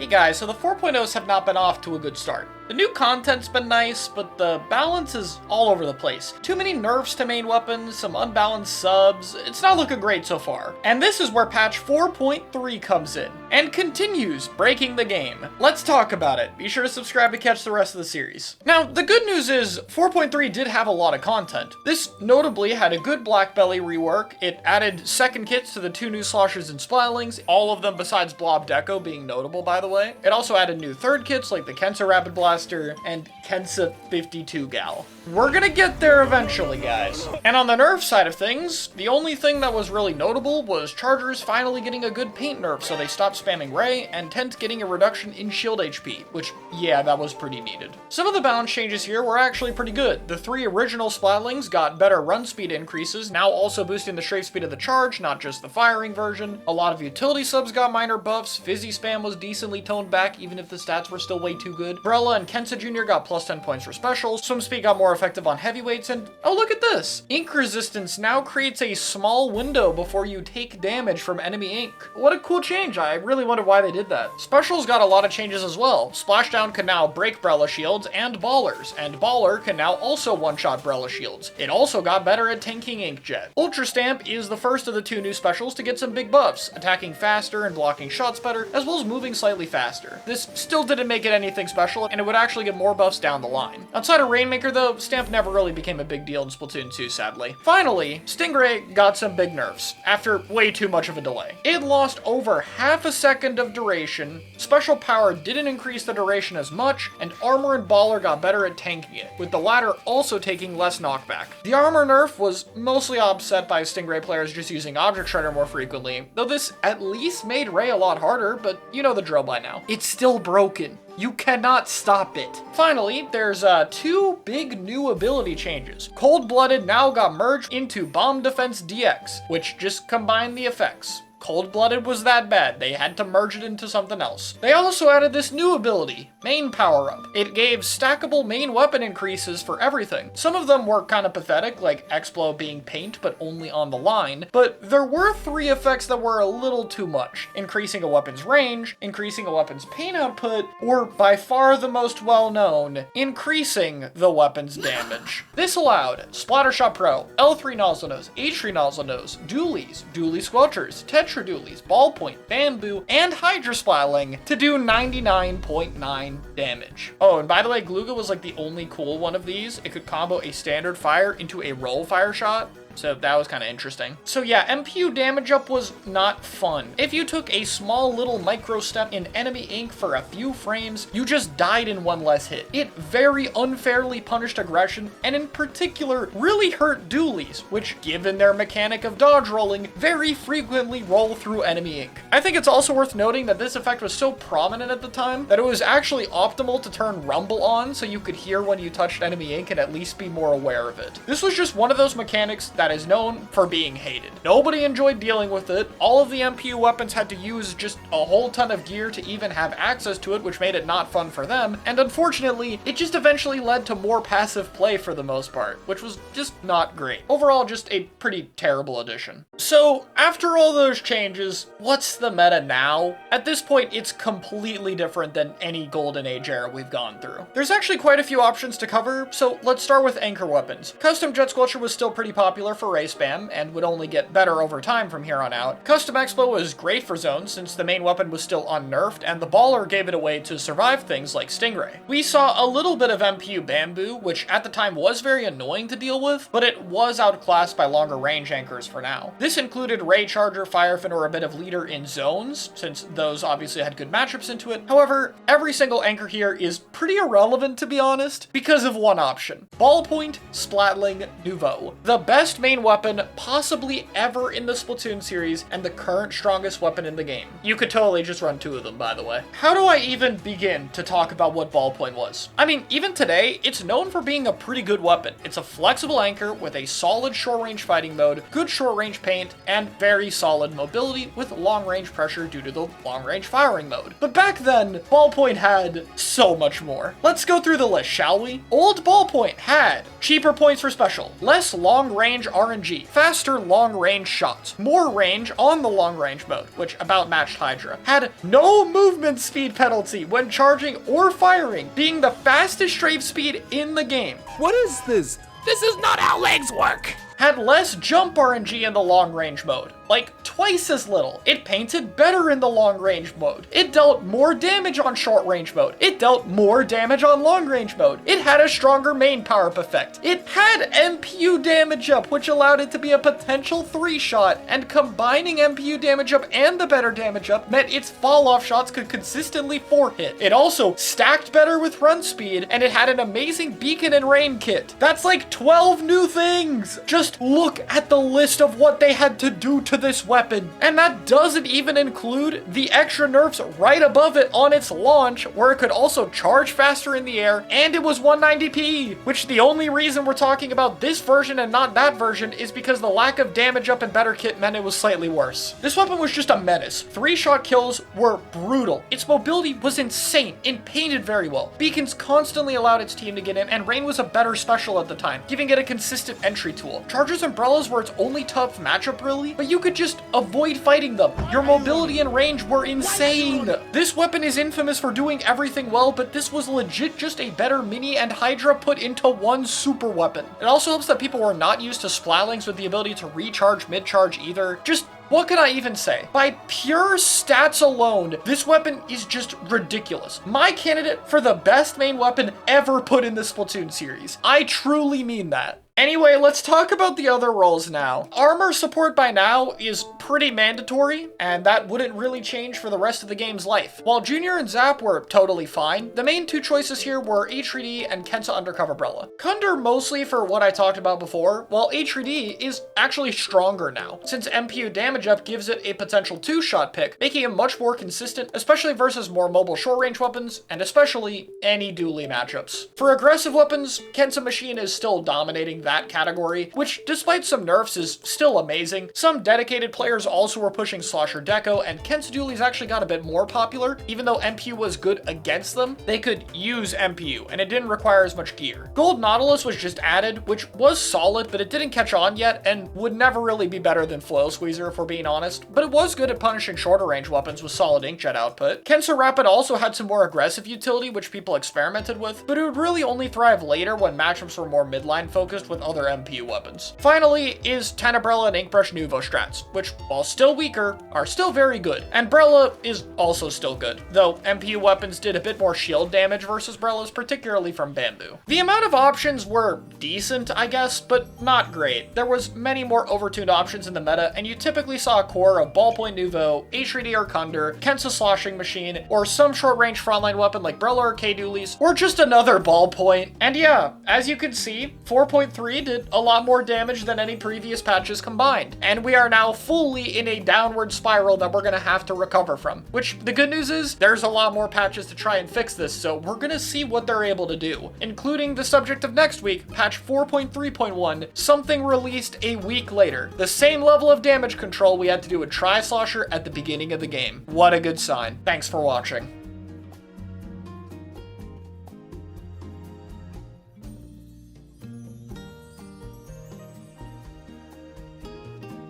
Hey guys, so the 4.0s have not been off to a good start. The new content's been nice, but the balance is all over the place. Too many nerfs to main weapons, some unbalanced subs, it's not looking great so far. And this is where patch 4.3 comes in, and continues breaking the game. Let's talk about it. Be sure to subscribe to catch the rest of the series. Now, the good news is 4.3 did have a lot of content. This notably had a good Black Belly rework, it added second kits to the 2 new sloshers and splylings, all of them besides Blob Deco being notable by the way. It also added new third kits like the Kensa Rapid Blaster and Kensa 52 Gal. We're gonna get there eventually, guys. And on the nerf side of things, the only thing that was really notable was Chargers finally getting a good paint nerf, so they stopped spamming Ray, and Tent getting a reduction in shield HP, which, yeah, that was pretty needed. Some of the balance changes here were actually pretty good. The 3 original splylings got better run speed increases, now also boosting the strafe speed of the charge, not just the firing version. A lot of utility subs got minor buffs, Fizzy spam was decently toned back, even if the stats were still way too good. Brella and Kensa Jr. got plus 10 points for specials, swim speed got more effective on heavyweights, and oh look at this! Ink resistance now creates a small window before you take damage from enemy ink. What a cool change, I really wonder why they did that. Specials got a lot of changes as well. Splashdown can now break Brella shields and Ballers, and Baller can now also one-shot Brella shields. It also got better at tanking Inkjet. Ultra Stamp is the first of the 2 new specials to get some big buffs, attacking faster and blocking shots better, as well as moving slightly faster. This still didn't make it anything special, and it would actually get more buffs down the line. Outside of Rainmaker though, Stamp never really became a big deal in Splatoon 2, sadly. Finally, Stingray got some big nerfs, after way too much of a delay. It lost over half a second of duration, special power didn't increase the duration as much, and Armor and Baller got better at tanking it, with the latter also taking less knockback. The armor nerf was mostly offset by Stingray players just using Object Shredder more frequently, though this at least made Ray a lot harder, but you know the drill by now. It's still broken. You cannot stop it. Finally, there's 2 big new ability changes. Cold-Blooded now got merged into Bomb Defense DX, which just combined the effects. Cold-Blooded was that bad, they had to merge it into something else. They also added this new ability, Main Power-Up. It gave stackable main weapon increases for everything. Some of them were kinda pathetic, like Explo being paint but only on the line, but there were 3 effects that were a little too much. Increasing a weapon's range, increasing a weapon's paint output, or by far the most well-known, increasing the weapon's damage. This allowed Splattershot Pro, L3 Nozzle Nose, H3 Nozzle Nose, Dualies, Dualie Squelchers, Tetra Dualies, Ballpoint, Bamboo, and Hydra Splatling to do 99.9 damage. Oh, and by the way, Gluga was like the only cool one of these. It could combo a standard fire into a roll fire shot. So that was kind of interesting. So yeah, MPU damage up was not fun. If you took a small little micro step in enemy ink for a few frames, you just died in 1 less hit. It very unfairly punished aggression, and in particular, really hurt dualies, which, given their mechanic of dodge rolling, very frequently roll through enemy ink. I think it's also worth noting that this effect was so prominent at the time that it was actually optimal to turn Rumble on so you could hear when you touched enemy ink and at least be more aware of it. This was just one of those mechanics that is known for being hated. Nobody enjoyed dealing with it. All of the MPU weapons had to use just a whole ton of gear to even have access to it, which made it not fun for them, and unfortunately, it just eventually led to more passive play for the most part, which was just not great. Overall, just a pretty terrible addition. So, after all those changes, what's the meta now? At this point, it's completely different than any Golden Age era we've gone through. There's actually quite a few options to cover, so let's start with anchor weapons. Custom Jet Squelcher was still pretty popular for Ray spam, and would only get better over time from here on out. Custom Expo was great for zones since the main weapon was still unnerfed, and the Baller gave it away to survive things like Stingray. We saw a little bit of MPU Bamboo, which at the time was very annoying to deal with, but it was outclassed by longer range anchors for now. This included Ray Charger, Firefin, or a bit of Leader in zones, since those obviously had good matchups into it. However, every single anchor here is pretty irrelevant to be honest, because of one option. Ballpoint, Splatling, Nouveau. The best main weapon possibly ever in the Splatoon series, and the current strongest weapon in the game. You could totally just run 2 of them, by the way. How do I even begin to talk about what Ballpoint was? I mean, even today, it's known for being a pretty good weapon. It's a flexible anchor with a solid short-range fighting mode, good short-range paint, and very solid mobility with long-range pressure due to the long-range firing mode. But back then, Ballpoint had so much more. Let's go through the list, shall we? Old Ballpoint had cheaper points for special, less long-range range RNG, faster long-range shots, more range on the long-range mode, which about matched Hydra, had no movement speed penalty when charging or firing, being the fastest strafe speed in the game. What is this? This is not how legs work! Had less jump RNG in the long-range mode, like twice as little. It painted better in the long-range mode. It dealt more damage on short-range mode. It dealt more damage on long-range mode. It had a stronger main power-up effect. It had MPU damage up, which allowed it to be a potential 3-shot, and combining MPU damage up and the better damage up meant its fall-off shots could consistently 4-hit. It also stacked better with run speed, and it had an amazing beacon and rain kit. That's like 12 new things! Just look at the list of what they had to do to this weapon. And that doesn't even include the extra nerfs right above it on its launch, where it could also charge faster in the air, and it was 190p, which the only reason we're talking about this version and not that version is because the lack of damage up and better kit meant it was slightly worse. This weapon was just a menace. 3-shot kills were brutal. Its mobility was insane and painted very well. Beacons constantly allowed its team to get in, and Rain was a better special at the time, giving it a consistent entry tool. Charger's Umbrellas were its only tough matchup really, but you could just avoid fighting them. Your mobility and range were insane. This weapon is infamous for doing everything well, but this was legit just a better Mini and Hydra put into one super weapon. It also helps that people were not used to Splattlings with the ability to recharge mid-charge either. Just what can I even say? By pure stats alone, this weapon is just ridiculous. My candidate for the best main weapon ever put in the Splatoon series. I truly mean that. Anyway, let's talk about the other roles now. Armor support by now is pretty mandatory, and that wouldn't really change for the rest of the game's life. While Junior and Zap were totally fine, the main two choices here were H3D and Kensa Undercover Brella. Kunder mostly for what I talked about before, while H3D is actually stronger now, since MPU damage up gives it a potential 2-shot pick, making it much more consistent, especially versus more mobile short-range weapons, and especially any dually matchups. For aggressive weapons, Kensa Machine is still dominating that category, which despite some nerfs is still amazing. Some dedicated players also were pushing Slosher Deco, and Kensa dualies actually got a bit more popular. Even though MPU was good against them, they could use MPU, and it didn't require as much gear. Gold Nautilus was just added, which was solid, but it didn't catch on yet, and would never really be better than Flail Squeezer if we're being honest, but it was good at punishing shorter range weapons with solid inkjet output. Kensa Rapid also had some more aggressive utility, which people experimented with, but it would really only thrive later when matchups were more midline focused with other MPU weapons. Finally is Tenebrella and Inkbrush Nuvo strats, which, while still weaker, are still very good. And Brella is also still good, though MPU weapons did a bit more shield damage versus Brellas, particularly from Bamboo. The amount of options were decent, I guess, but not great. There was many more overtuned options in the meta, and you typically saw a core of Ballpoint Nuvo, H3D or Kunder, Kensa Sloshing Machine, or some short-range frontline weapon like Brella or K-Doolies, or just another Ballpoint. And yeah, as you can see, 4.3 did a lot more damage than any previous patches combined, and we are now fully in a downward spiral that we're gonna have to recover from. Which, the good news is, there's a lot more patches to try and fix this, so we're gonna see what they're able to do, including the subject of next week, patch 4.3.1, something released a week later. The same level of damage control we had to do with Tri-Slosher at the beginning of the game. What a good sign. Thanks for watching.